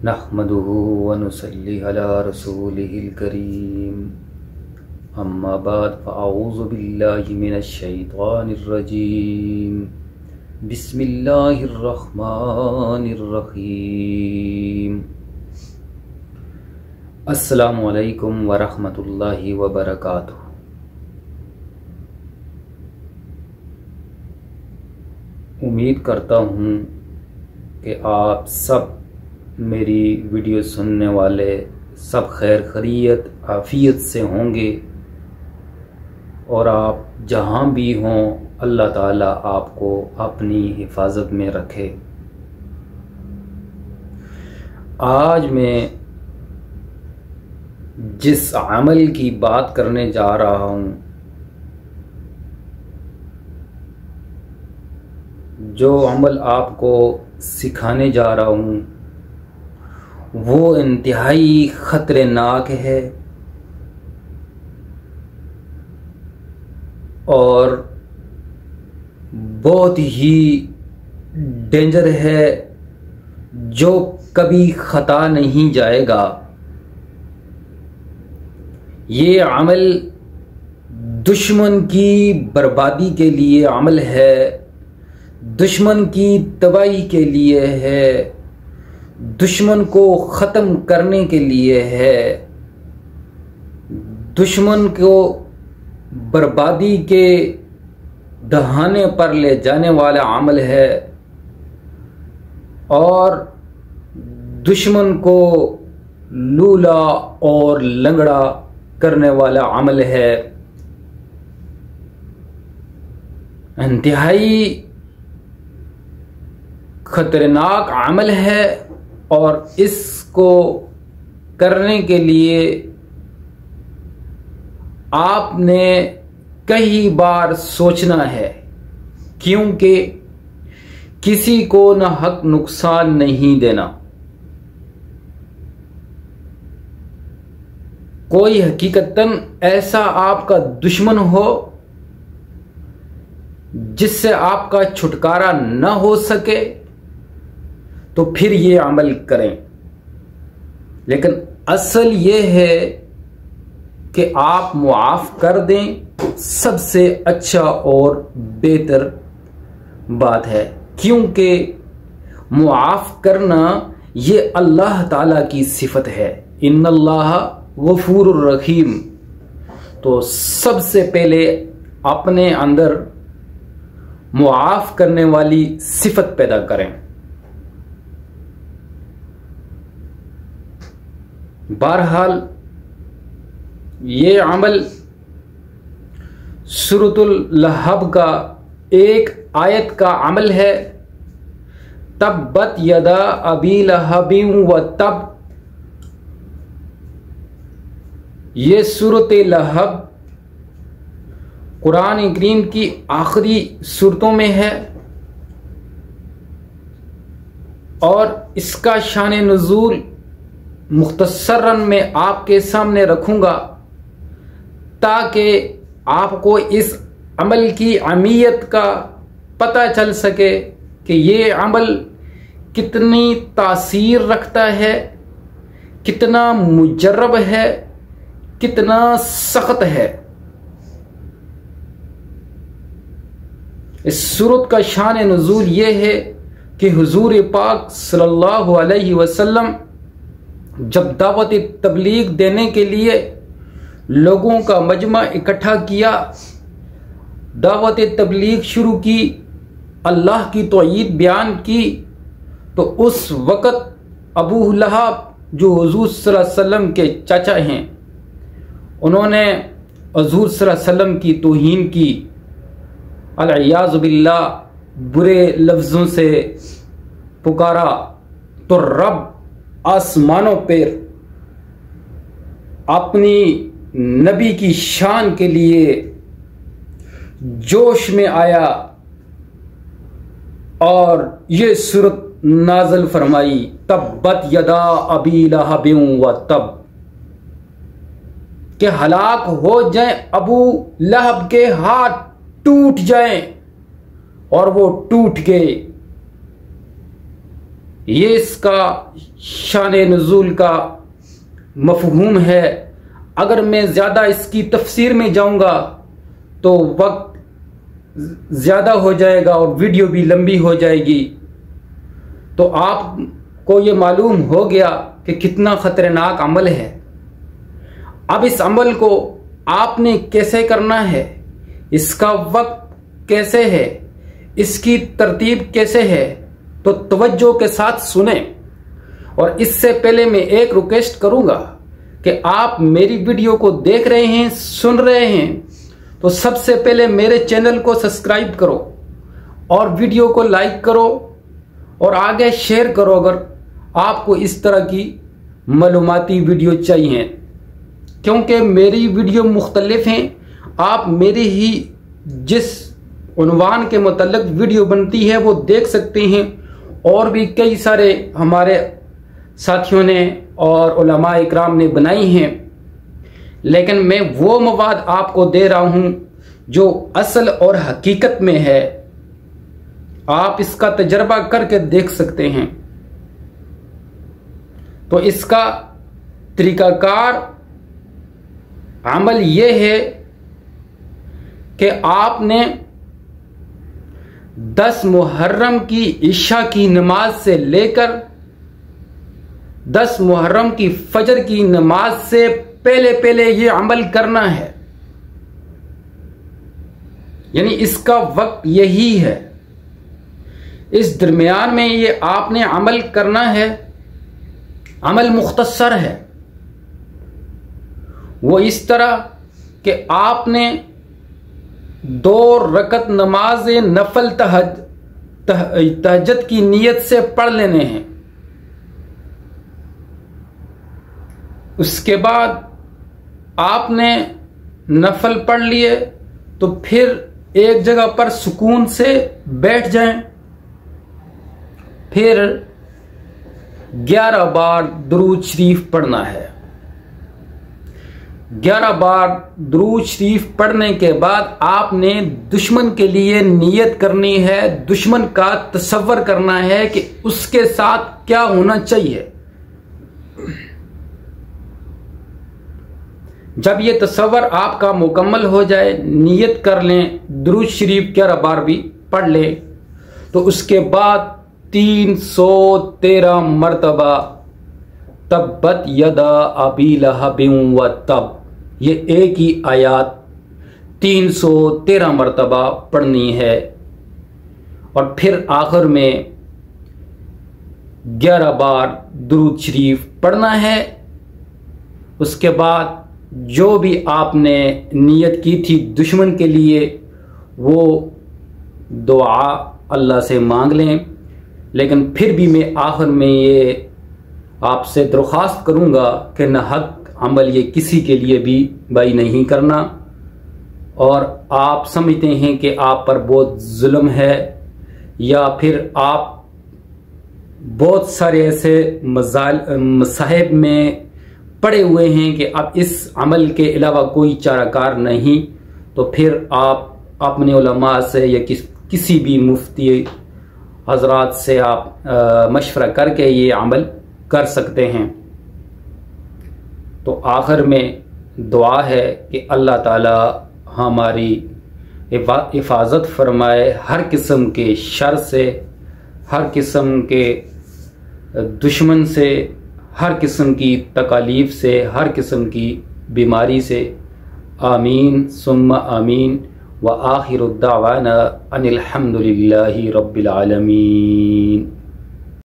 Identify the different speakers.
Speaker 1: नहमदुहु व नुसल्ली अला रसूलिहिल करीम। अम्मा बाद फ़अऊज़ु बिल्लाहि मिनश शैतानिर रजीम। बिस्मिल्लाहिर रहमानिर रहीम। अस्सलामु अलैकुम व रहमतुल्लाहि व बरकातुहू। उम्मीद करता हूँ कि आप सब मेरी वीडियो सुनने वाले सब खैर खैरियत आफ़ियत से होंगे और आप जहाँ भी हों अल्लाह ताला आपको अपनी हिफाजत में रखे। आज मैं जिस अमल की बात करने जा रहा हूँ, जो अमल आपको सिखाने जा रहा हूँ, वो इंतहाई ख़तरनाक है और बहुत ही डेंजर है, जो कभी ख़ता नहीं जाएगा। ये अमल दुश्मन की बर्बादी के लिए अमल है, दुश्मन की तबाही के लिए है, दुश्मन को ख़त्म करने के लिए है, दुश्मन को बर्बादी के दहाने पर ले जाने वाला अमल है और दुश्मन को लूला और लंगड़ा करने वाला अमल है। इंतहाई खतरनाक अमल है और इसको करने के लिए आपने कई बार सोचना है, क्योंकि किसी को न हक नुकसान नहीं देना। कोई हकीकतन ऐसा आपका दुश्मन हो जिससे आपका छुटकारा न हो सके तो फिर ये अमल करें। लेकिन असल ये है कि आप मुआफ़ कर दें, सबसे अच्छा और बेहतर बात है, क्योंकि मुआफ़ करना ये अल्लाह ताला की सिफत है। इन्नल्लाह गफूरुर रहीम। तो सबसे पहले अपने अंदर मुआफ़ करने वाली सिफत पैदा करें। बहरहाल ये अमल सूरतुल लहब का एक आयत का अमल है। तब्बत यदा अबी लहबिन व तब। ये सूरत लहब कुरान करीम की आखिरी सूरतों में है और इसका शान नुज़ूल मुख्तसरन में आपके सामने रखूंगा ताकि आपको इस अमल की अहमियत का पता चल सके कि ये अमल कितनी तासीर रखता है, कितना मुजर्रब है, कितना सख्त है। इस सूरत का शान नुज़ूल ये है कि हुजूर पाक सल्लल्लाहु अलैहि वसल्लम जब दावत तबलीग देने के लिए लोगों का मजमा इकट्ठा किया, दावत तबलीग शुरू की, अल्लाह की तौहीद बयान की, तो उस वक़्त अबू लहब जो हुजूर सल्लल्लाहु अलैहि वसल्लम के चाचा हैं, उन्होंने हुजूर सल्लल्लाहु अलैहि वसल्लम की तौहीन की, अल-इयाज़ु बिल्लाह, बुरे लफ्ज़ों से पुकारा। तो रब आसमानों पर अपनी नबी की शान के लिए जोश में आया और ये सूरत नाज़िल फरमाई, तब्बत यदा अबी लहबिन व तब, कि हलाक हो जाए अबू लहब के हाथ टूट जाएं और वो टूट गए। ये इसका शान नुज़ूल का मफ़हूम है। अगर मैं ज़्यादा इसकी तफसीर में जाऊंगा तो वक्त ज़्यादा हो जाएगा और वीडियो भी लंबी हो जाएगी। तो आपको ये मालूम हो गया कि कितना ख़तरनाक अमल है। अब इस अमल को आपने कैसे करना है, इसका वक्त कैसे है, इसकी तरतीब कैसे है, तो तवज्जो के साथ सुने। और इससे पहले मैं एक रिक्वेस्ट करूंगा कि आप मेरी वीडियो को देख रहे हैं, सुन रहे हैं, तो सबसे पहले मेरे चैनल को सब्सक्राइब करो और वीडियो को लाइक करो और आगे शेयर करो अगर आपको इस तरह की मालूमाती वीडियो चाहिए, क्योंकि मेरी वीडियो मुख्तलिफ हैं। आप मेरी ही जिस उन्वान के मुतल्लिक वीडियो बनती है वो देख सकते हैं। और भी कई सारे हमारे साथियों ने और उलमा इकराम ने बनाई हैं, लेकिन मैं वो मवाद आपको दे रहा हूं जो असल और हकीकत में है। आप इसका तजर्बा करके देख सकते हैं। तो इसका तरीकाकार अमल यह है कि आपने 10 मुहर्रम की इशा की नमाज से लेकर 10 मुहर्रम की फजर की नमाज से पहले पहले ये अमल करना है। यानी इसका वक्त यही है। इस दरमियान में ये आपने अमल करना है। अमल मुख्तसर है। वो इस तरह कि आपने 2 रकत नमाज नफल तहज्जुद की नीयत से पढ़ लेने हैं। उसके बाद आपने नफल पढ़ लिए तो फिर एक जगह पर सुकून से बैठ जाएं। फिर 11 बार दुरूद शरीफ पढ़ना है। 11 बार दुरूद शरीफ पढ़ने के बाद आपने दुश्मन के लिए नियत करनी है, दुश्मन का तसव्वुर करना है कि उसके साथ क्या होना चाहिए। जब ये तसव्वुर आपका मुकम्मल हो जाए, नियत कर लें, दुरूद शरीफ 11 बार भी पढ़ लें, तो उसके बाद 313 मरतबा तब्बत यदा अबी लहबिन व तब, ये एक ही आयत 313 मरतबा पढ़नी है। और फिर आखिर में 11 बार दुरूद शरीफ पढ़ना है। उसके बाद जो भी आपने नियत की थी दुश्मन के लिए, वो दुआ अल्लाह से मांग लें। लेकिन फिर भी मैं आखिर में ये आपसे दरख्वास्त करूँगा कि न हक अमल ये किसी के लिए भी भाई नहीं करना। और आप समझते हैं कि आप पर बहुत जुल्म है, या फिर आप बहुत सारे ऐसे मसाइब में पड़े हुए हैं कि अब इस अमल के अलावा कोई चाराकार नहीं, तो फिर आप अपने उलमा से या किसी भी मुफ्ती हजरात से आप मशवरा करके ये अमल कर सकते हैं। तो आखिर में दुआ है कि अल्लाह ताला हमारी हिफाजत फरमाए हर किस्म के शर से, हर किस्म के दुश्मन से, हर किस्म की तकालीफ से, हर किस्म की बीमारी से। आमीन सुम्मा आमीन। व आखिरु दावाना अनिल हम्दुलिल्लाहि रब्बिल आलमीन।